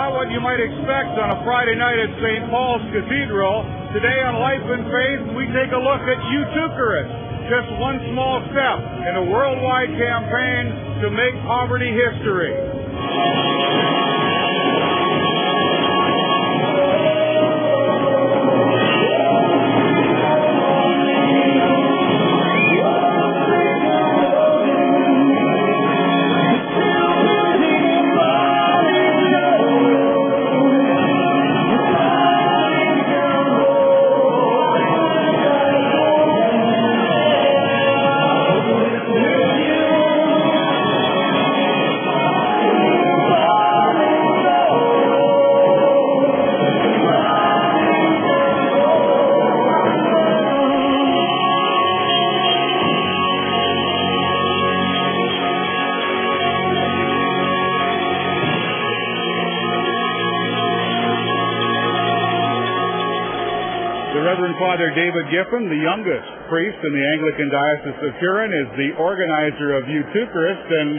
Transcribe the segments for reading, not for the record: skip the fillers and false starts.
not what you might expect on a Friday night at St. Paul's Cathedral. Today on Life and Faith, we take a look at U2charist, just one small step in a worldwide campaign to make poverty history. Reverend Father David Giffen, the youngest priest in the Anglican Diocese of Huron, is the organizer of U2charist. And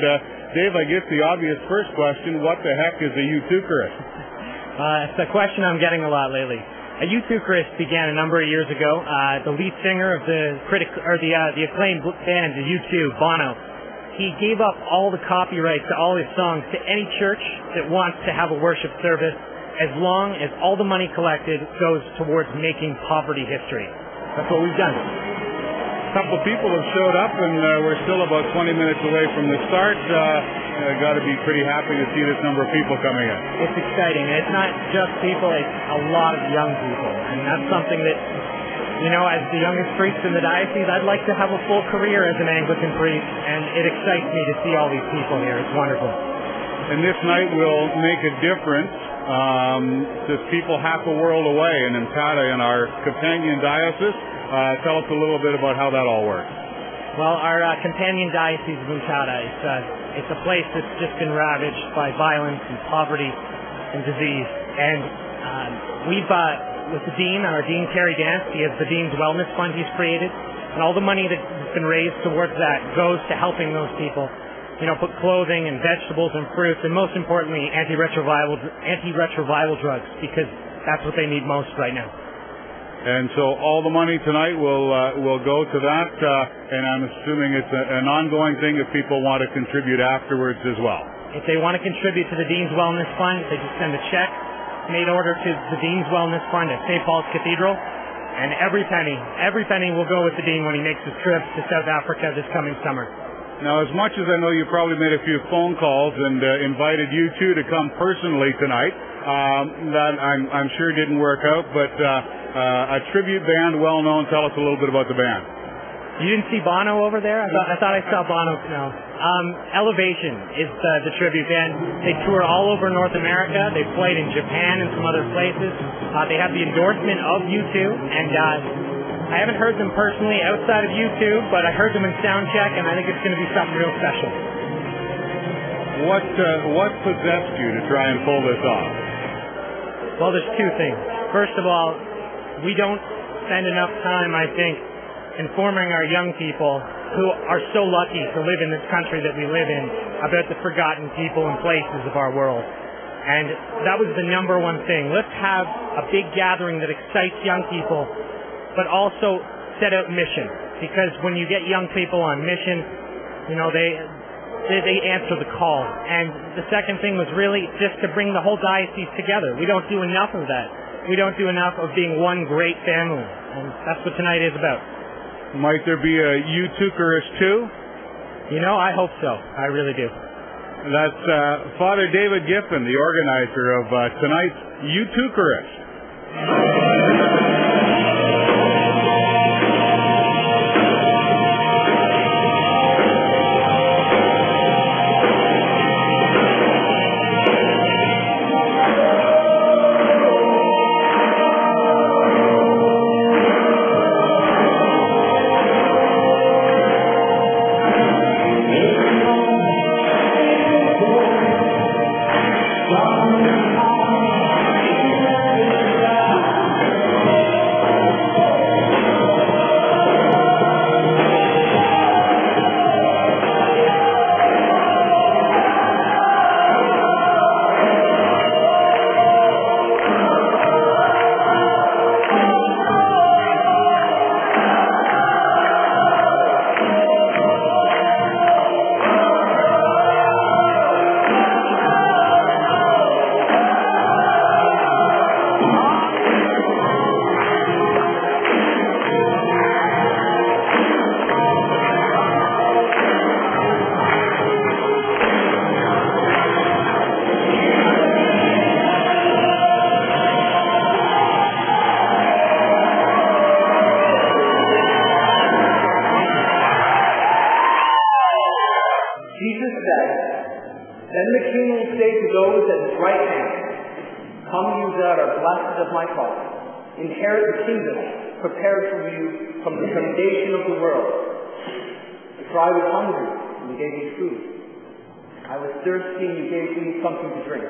Dave, I guess the obvious first question, what the heck is a U2charist? It's a question I'm getting a lot lately. A U2charist began a number of years ago. The lead singer of the acclaimed band, the U2, Bono, he gave up all the copyrights to all his songs to any church that wants to have a worship service, as long as all the money collected goes towards making poverty history. That's what we've done. A couple of people have showed up, and we're still about 20 minutes away from the start. Got to be pretty happy to see this number of people coming in. It's exciting. It's not just people, it's a lot of young people. And that's something that, you know, as the youngest priest in the diocese, I'd like to have a full career as an Anglican priest, and it excites me to see all these people here. It's wonderful. And this night will make a difference. There's people half a world away in Mthatha in our companion diocese. Tell us a little bit about how that all works. Well, our companion diocese of Mthatha, it's a place that's just been ravaged by violence and poverty and disease. And we've, with the Dean, our Dean Terry Dance, he has the Dean's Wellness Fund he's created, and all the money that's been raised towards that goes to helping those people. You know, put clothing and vegetables and fruits, and most importantly, antiretroviral drugs, because that's what they need most right now. And so all the money tonight will go to that, and I'm assuming it's an ongoing thing if people want to contribute afterwards as well. If they want to contribute to the Dean's Wellness Fund, they just send a check made order to the Dean's Wellness Fund at St. Paul's Cathedral, and every penny will go with the Dean when he makes his trip to South Africa this coming summer. Now, as much as I know you probably made a few phone calls and invited U2 to come personally tonight, that I'm sure didn't work out, but a tribute band, well known. Tell us a little bit about the band. You didn't see Bono over there? I thought I saw Bono. No. Elevation is the tribute band. They tour all over North America. They played in Japan and some other places. They have the endorsement of U2, and I haven't heard them personally outside of U2, but I heard them in soundcheck, and I think it's going to be something real special. What possessed you to try and pull this off? Well, there's two things. First of all, we don't spend enough time, I think, informing our young people who are so lucky to live in this country that we live in about the forgotten people and places of our world. And that was the number one thing. Let's have a big gathering that excites young people, but also set out mission. Because when you get young people on mission, you know, they answer the call. And the second thing was really just to bring the whole diocese together. We don't do enough of that. We don't do enough of being one great family. And that's what tonight is about. Might there be a U2charist too? You know, I hope so. I really do. That's Father David Giffen, the organizer of tonight's U2charist. said, "Then the king will say to those at his right hand, 'Come, you that are blessed of my Father, inherit the kingdom prepared for you from the foundation of the world. For I was hungry, and you gave me food. I was thirsty, and you gave me something to drink.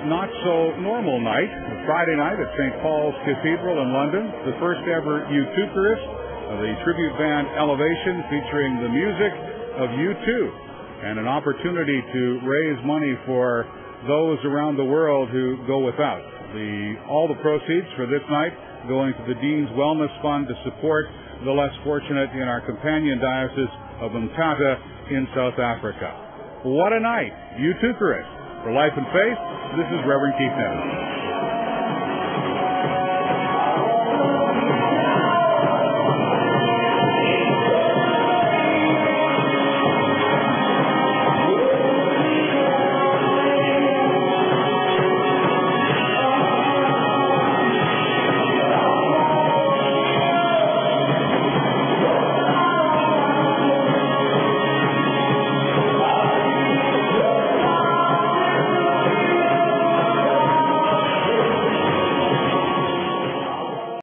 Not-so-normal night, Friday night at St. Paul's Cathedral in London, the first ever U2charist, the tribute band Elevation featuring the music of U2, and an opportunity to raise money for those around the world who go without. All the proceeds for this night going to the Dean's Wellness Fund to support the less fortunate in our companion Diocese of Mthatha in South Africa. What a night! U2charist. For Life and Faith, this is Reverend Keith Nevins.